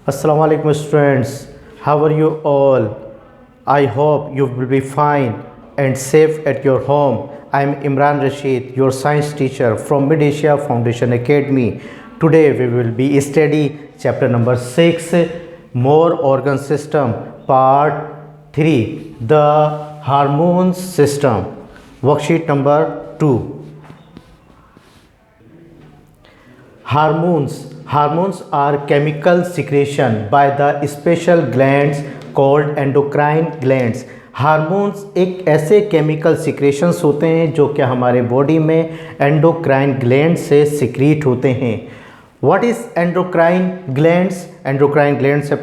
Assalamu alaikum students, how are you all? I hope you will be fine and safe at your home. I am Imran Rashid, your science teacher from Mid Asia Foundation Academy. Today we will be study chapter number 6, More Organ System, part 3, the Hormone System. Worksheet number 2. Hormones are chemical secretion by the special glands called endocrine glands. Hormones एक ऐसे chemical secretions होते हैं जो कि हमारे बॉडी में endocrine gland से सिक्रीट होते हैं. What is endocrine glands? Endocrine gland से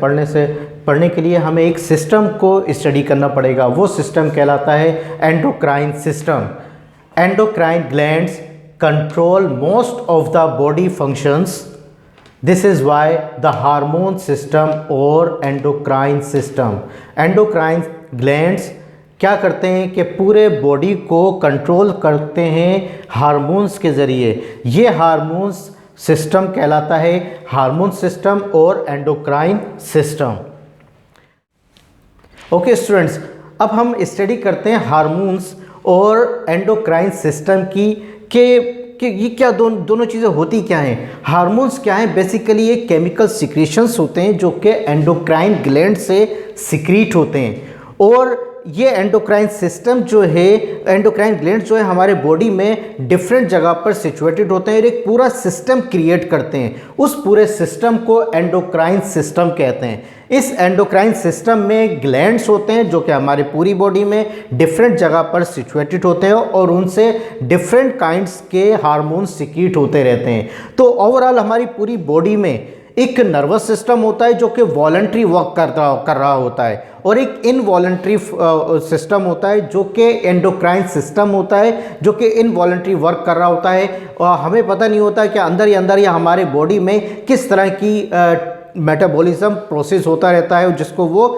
पढ़ने के लिए हमें एक सिस्टम को स्टडी करना पड़ेगा. वो सिस्टम कहलाता है endocrine system. Endocrine glands control most of the body functions. This is why the hormone system or endocrine system. Endocrine glands क्या करते हैं कि पूरे बॉडी को कंट्रोल करते हैं हार्मोन्स के ज़रिए. ये हार्मोन्स सिस्टम कहलाता है हार्मोन सिस्टम और एंडोक्राइन सिस्टम. ओके स्टूडेंट्स, अब हम स्टडी करते हैं हार्मोन्स और एंडोक्राइन सिस्टम की कि ये क्या दोनों चीज़ें होती क्या हैं. हार्मोन्स क्या हैं? बेसिकली ये केमिकल सिक्रीशंस होते हैं जो कि एंडोक्राइन ग्लैंड से सिक्रीट होते हैं. और ये एंडोक्राइन सिस्टम जो है, एंडोक्राइन ग्लैंड जो है हमारे बॉडी में डिफरेंट जगह पर सिचुएटेड होते हैं और एक पूरा सिस्टम क्रिएट करते हैं. उस पूरे सिस्टम को एंडोक्राइन सिस्टम कहते हैं. इस एंडोक्राइन सिस्टम में ग्लैंड्स होते हैं जो कि हमारे पूरी बॉडी में डिफरेंट जगह पर सिचुएटेड होते हैं और उनसे डिफरेंट काइंड्स के हार्मोन्स सिक्रीट होते रहते हैं. तो ओवरऑल हमारी पूरी बॉडी में एक नर्वस सिस्टम होता है जो कि वॉलंटरी वर्क कर रहा होता है और एक इनवॉलंटरी सिस्टम होता है जो कि एंडोक्राइन सिस्टम होता है जो कि इनवॉलंटरी वर्क कर रहा होता है. और हमें पता नहीं होता कि अंदर ही अंदर या हमारे बॉडी में किस तरह की मेटाबॉलिज्म प्रोसेस होता रहता है जिसको वो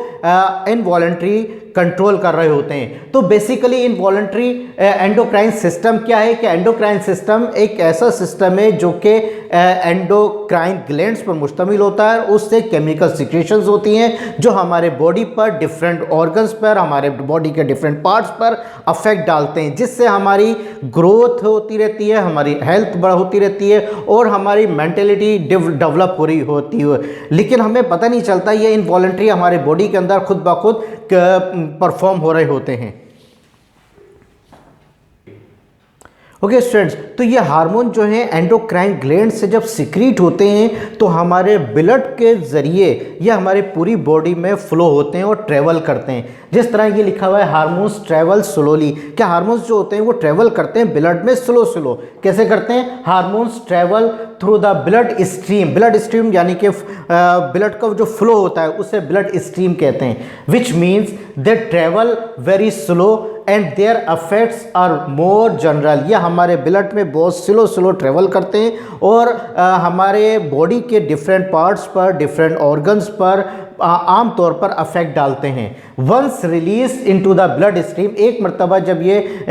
इनवॉलंटरी कंट्रोल कर रहे होते हैं. तो बेसिकली इनवॉलंटरी एंडोक्राइन सिस्टम क्या है कि एंडोक्राइन सिस्टम एक ऐसा सिस्टम है जो कि एंडोक्राइन ग्लैंड्स पर मुश्तमिल होता है. उससे केमिकल सिक्रेशंस होती हैं जो हमारे बॉडी पर डिफरेंट ऑर्गन्स पर, हमारे बॉडी के डिफरेंट पार्ट्स पर अफेक्ट डालते हैं, जिससे हमारी ग्रोथ होती रहती है, हमारी हेल्थ होती रहती है और हमारी मेंटलिटी डेवलप हो रही होती है. लेकिन हमें पता नहीं चलता ये इनवॉलंटरी हमारे बॉडी के अंदर खुद ब खुद परफॉर्म हो रहे होते हैं. ओके स्टूडेंट्स, तो ये हार्मोन जो है एंडोक्राइन ग्लैंड से जब सिक्रीट होते हैं तो हमारे ब्लड के ज़रिए ये हमारे पूरी बॉडी में फ्लो होते हैं और ट्रेवल करते हैं. जिस तरह ये लिखा हुआ है हार्मोन्स ट्रेवल स्लोली. क्या हार्मोन्स जो होते हैं वो ट्रेवल करते हैं ब्लड में स्लो. कैसे करते हैं? Hormones travel through the blood stream. Blood stream यानी कि ब्लड का जो फ्लो होता है उसे ब्लड स्ट्रीम कहते हैं. Which means they travel very slow and their affects are more general. यह हमारे ब्लड में बहुत स्लो ट्रेवल करते हैं और हमारे बॉडी के डिफरेंट पार्ट्स पर, डिफरेंट ऑर्गन्स पर आम तौर पर अफेक्ट डालते हैं. Once release into the blood stream, एक मरतबा जब ये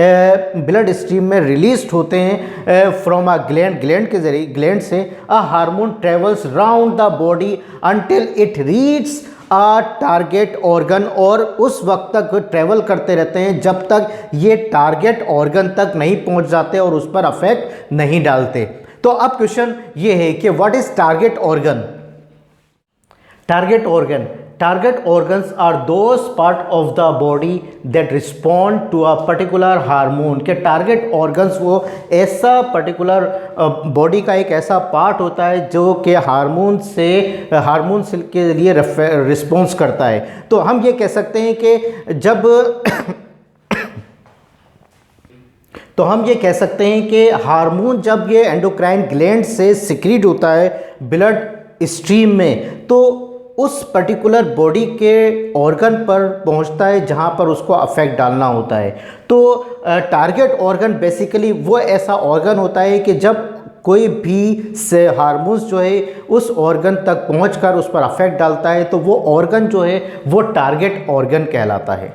ब्लड स्ट्रीम में रिलीज होते हैं फ्रॉम अ ग्लैंड के जरिए, ग्लैंड से a hormone travels round the body until it reach a target organ. और उस वक्त तक ट्रेवल करते रहते हैं जब तक ये टारगेट ऑर्गन तक नहीं पहुंच जाते और उस पर अफेक्ट नहीं डालते. तो अब क्वेश्चन ये है कि what is target organ? Target organs are those part of the body that respond to a particular hormone. के टारगेट ऑर्गन्स वो ऐसा पर्टिकुलर बॉडी का एक ऐसा पार्ट होता है जो कि हार्मोन के लिए रिस्पॉन्स करता है. तो हम ये कह सकते हैं कि हार्मोन जब ये एंडोक्राइन ग्लैंड से सिक्रीट होता है ब्लड स्ट्रीम में तो उस पर्टिकुलर बॉडी के ऑर्गन पर पहुंचता है जहां पर उसको अफेक्ट डालना होता है. तो टारगेट ऑर्गन बेसिकली वो ऐसा ऑर्गन होता है कि जब कोई भी से हार्मोन्स जो है उस ऑर्गन तक पहुंचकर उस पर अफेक्ट डालता है तो वो ऑर्गन जो है वो टारगेट ऑर्गन कहलाता है.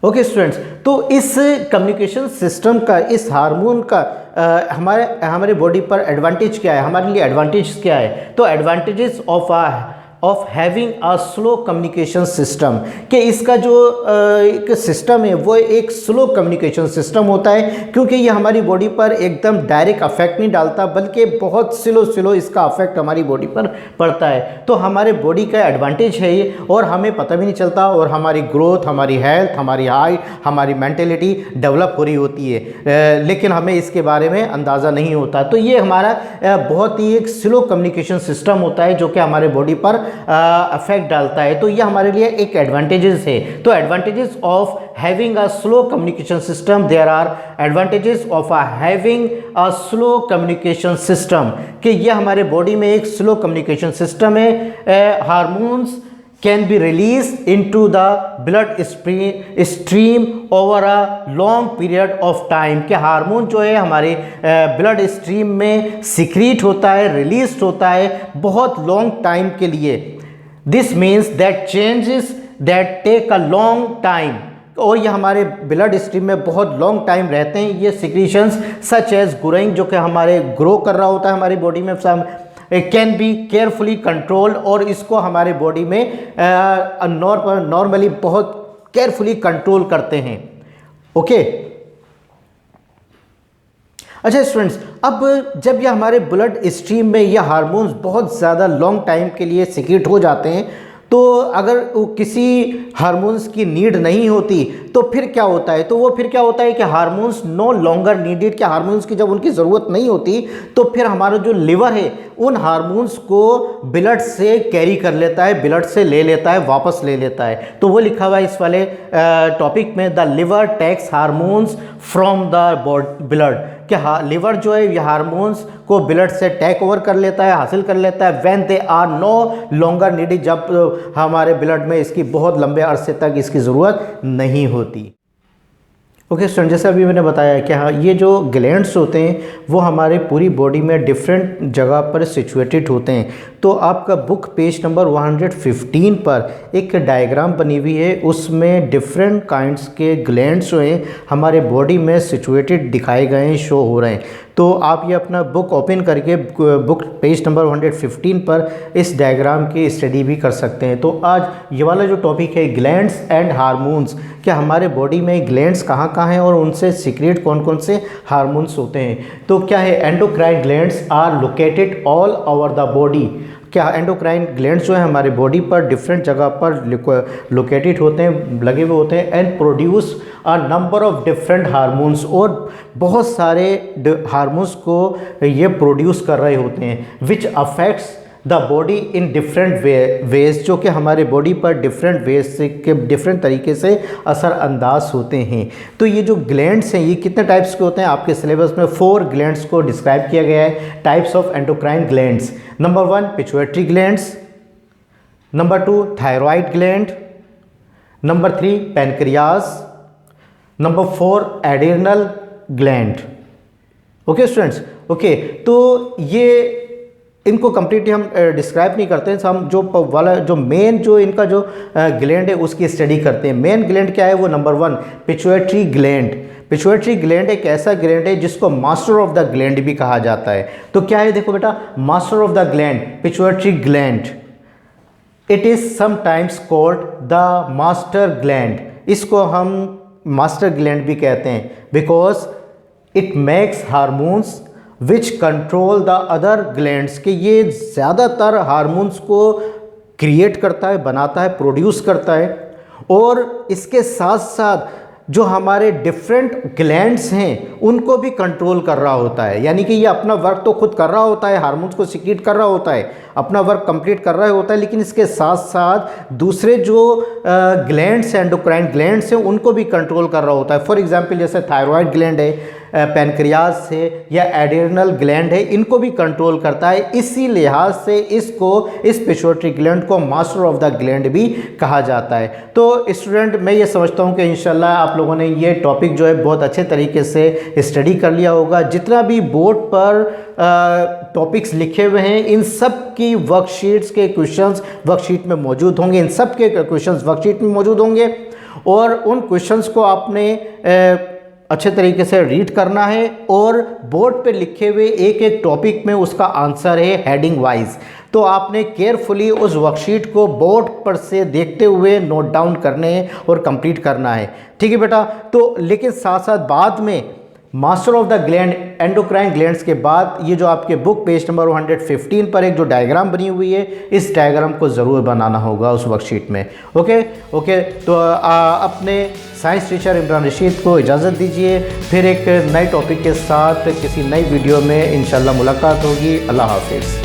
ओके स्टूडेंट्स, तो इस कम्युनिकेशन सिस्टम का, इस हार्मोन का हमारे बॉडी पर एडवांटेज क्या है, हमारे लिए एडवांटेज क्या है? तो advantages of of having a slow communication system, कि इसका जो एक सिस्टम है वो एक स्लो कम्युनिकेशन सिस्टम होता है, क्योंकि ये हमारी बॉडी पर एकदम डायरेक्ट अफेक्ट नहीं डालता, बल्कि बहुत स्लो इसका अफेक्ट हमारी बॉडी पर पड़ता है। तो हमारे बॉडी का एडवांटेज है ये, और हमें पता भी नहीं चलता, और हमारी ग्रोथ, हमारी हेल्थ, हमारी हाइट, हमारी मेंटेलिटी डेवलप हो रही होती है, लेकिन हमें इसके बारे में अंदाज़ा नहीं होता। तो ये हमारा बहुत ही एक स्लो कम्युनिकेशन सिस्टम होता है जो कि हमारे बॉडी पर अफेक्ट डालता है। तो ये हमारे लिए एक एडवांटेजेस है। तो advantages of having a slow communication system, there are advantages of having a slow communication system, कि ये हमारे बॉडी में एक स्लो कम्युनिकेशन सिस्टम है। Hormones can be released into the blood stream over a long period of time, कि hormone जो है हमारे ब्लड स्ट्रीम में सिक्रीट होता है, रिलीज होता है बहुत लॉन्ग टाइम के लिए। This means that changes that take a long time, और ये हमारे ब्लड स्ट्रीम में बहुत लॉन्ग टाइम रहते हैं ये सिक्रीशंस, सच एज गुराइन, जो कि हमारे ग्रो कर रहा होता है हमारी बॉडी में, कैन बी केयरफुली कंट्रोल, और इसको हमारे बॉडी में नॉर्मली बहुत केयरफुली कंट्रोल करते हैं। ओके, अच्छा स्टूडेंट्स, अब जब ये हमारे ब्लड स्ट्रीम में ये हार्मोन्स बहुत ज़्यादा लॉन्ग टाइम के लिए सिक्रीट हो जाते हैं, तो अगर किसी हार्मोन्स की नीड नहीं होती तो फिर क्या होता है? तो वो फिर क्या होता है कि हार्मोन्स नो लॉन्गर नीडेड, कि हार्मोन्स की जब उनकी ज़रूरत नहीं होती तो फिर हमारा जो लिवर है उन हार्मोन्स को ब्लड से कैरी कर लेता है, ब्लड से ले लेता है, वापस ले लेता है। तो वो लिखा हुआ है इस वाले टॉपिक में, the liver takes hormones from the blood, कि लिवर जो है ये हार्मोन्स को ब्लड से टेक ओवर कर लेता है, हासिल कर लेता है, when they are no longer needed, जब हमारे ब्लड में इसकी बहुत लंबे अरसे तक इसकी ज़रूरत नहीं होती। ओके स्टूडेंट, जैसे अभी मैंने बताया कि हाँ, ये जो ग्लैंड्स होते हैं वो हमारे पूरी बॉडी में डिफरेंट जगह पर सिचुएटेड होते हैं। तो आपका बुक पेज नंबर 115 पर एक डायग्राम बनी हुई है, उसमें डिफरेंट काइंड्स के ग्लैंड्स जो हैं हमारे बॉडी में सिचुएटेड दिखाए गए हैं, शो हो रहे हैं। तो आप ये अपना बुक ओपन करके बुक पेज नंबर 115 पर इस डायग्राम की स्टडी भी कर सकते हैं। तो आज ये वाला जो टॉपिक है ग्लैंड्स एंड हार्मोन्स, कि हमारे बॉडी में ग्लैंड्स कहाँ कहाँ हैं और उनसे सीक्रेट कौन कौन से हार्मोन्स होते हैं। तो क्या है, endocrine glands are located all over the body, क्या एंडोक्राइन ग्लैंड्स जो है हमारे बॉडी पर डिफरेंट जगह पर लोकेटेड होते हैं, लगे हुए होते हैं, and produce a number of different hormones, और बहुत सारे हार्मोन्स को ये प्रोड्यूस कर रहे होते हैं, which affects the body in different ways, जो कि हमारे बॉडी पर डिफरेंट वेज से के डिफरेंट तरीके से असरअंदाज होते हैं। तो ये जो ग्लैंड्स हैं ये कितने टाइप्स के होते हैं? आपके सिलेबस में 4 ग्लैंड्स को डिस्क्राइब किया गया है, types of endocrine glands. Number 1 pituitary glands, number 2 thyroid gland, number 3 pancreas, number 4 adrenal gland. Okay students, okay, तो ये इनको कंप्लीटली हम डिस्क्राइब नहीं करते हैं, हम जो वाला जो मेन जो इनका जो ग्लैंड है उसकी स्टडी करते हैं। मेन ग्लैंड क्या है? वो number 1 pituitary gland. Pituitary gland एक ऐसा ग्लैंड है जिसको मास्टर ऑफ द ग्लैंड भी कहा जाता है। तो क्या है, देखो बेटा, master of the gland pituitary gland, it is sometimes called the master gland. इसको हम मास्टर ग्लैंड भी कहते हैं, because it makes hormones which control the other glands, के ये ज़्यादातर हार्मोन्स को क्रिएट करता है, बनाता है, प्रोड्यूस करता है, और इसके साथ साथ जो हमारे डिफरेंट ग्लैंड्स हैं उनको भी कंट्रोल कर रहा होता है। यानी कि ये अपना वर्क तो खुद कर रहा होता है, हार्मोन्स को सीक्रेट कर रहा होता है, अपना वर्क कंप्लीट कर रहा होता है, लेकिन इसके साथ साथ दूसरे जो ग्लैंड्स हैं, एंडोक्राइन ग्लैंड्स हैं, उनको भी कंट्रोल कर रहा होता है। फॉर एग्जांपल जैसे थायराइड ग्लैंड है, पैनक्रियाज से, या एड्रिनल ग्लैंड है, इनको भी कंट्रोल करता है। इसी लिहाज से इसको, इस पिट्यूटरी ग्लैंड को मास्टर ऑफ द ग्लैंड भी कहा जाता है। तो स्टूडेंट, मैं ये समझता हूँ कि इंशाल्लाह आप लोगों ने ये टॉपिक जो है बहुत अच्छे तरीके से स्टडी कर लिया होगा। जितना भी बोर्ड पर टॉपिक्स लिखे हुए हैं इन सब की वर्कशीट्स के क्वेश्चंस वर्कशीट में मौजूद होंगे, इन सब के क्वेश्चंस वर्कशीट में मौजूद होंगे, और उन क्वेश्चंस को आपने अच्छे तरीके से रीड करना है और बोर्ड पे लिखे हुए एक एक टॉपिक में उसका आंसर है हेडिंग वाइज। तो आपने केयरफुली उस वर्कशीट को बोर्ड पर से देखते हुए नोट डाउन करने हैं और कंप्लीट करना है। ठीक है बेटा। तो लेकिन साथ साथ बाद में master of the gland endocrine glands के बाद ये जो आपके बुक पेज नंबर 115 पर एक जो डायग्राम बनी हुई है, इस डायग्राम को ज़रूर बनाना होगा उस वर्कशीट में। Okay okay. तो अपने साइंस टीचर इमरान रशीद को इजाज़त दीजिए। फिर एक नए टॉपिक के साथ किसी नई वीडियो में इंशाल्लाह मुलाकात होगी। अल्लाह हाफिज़।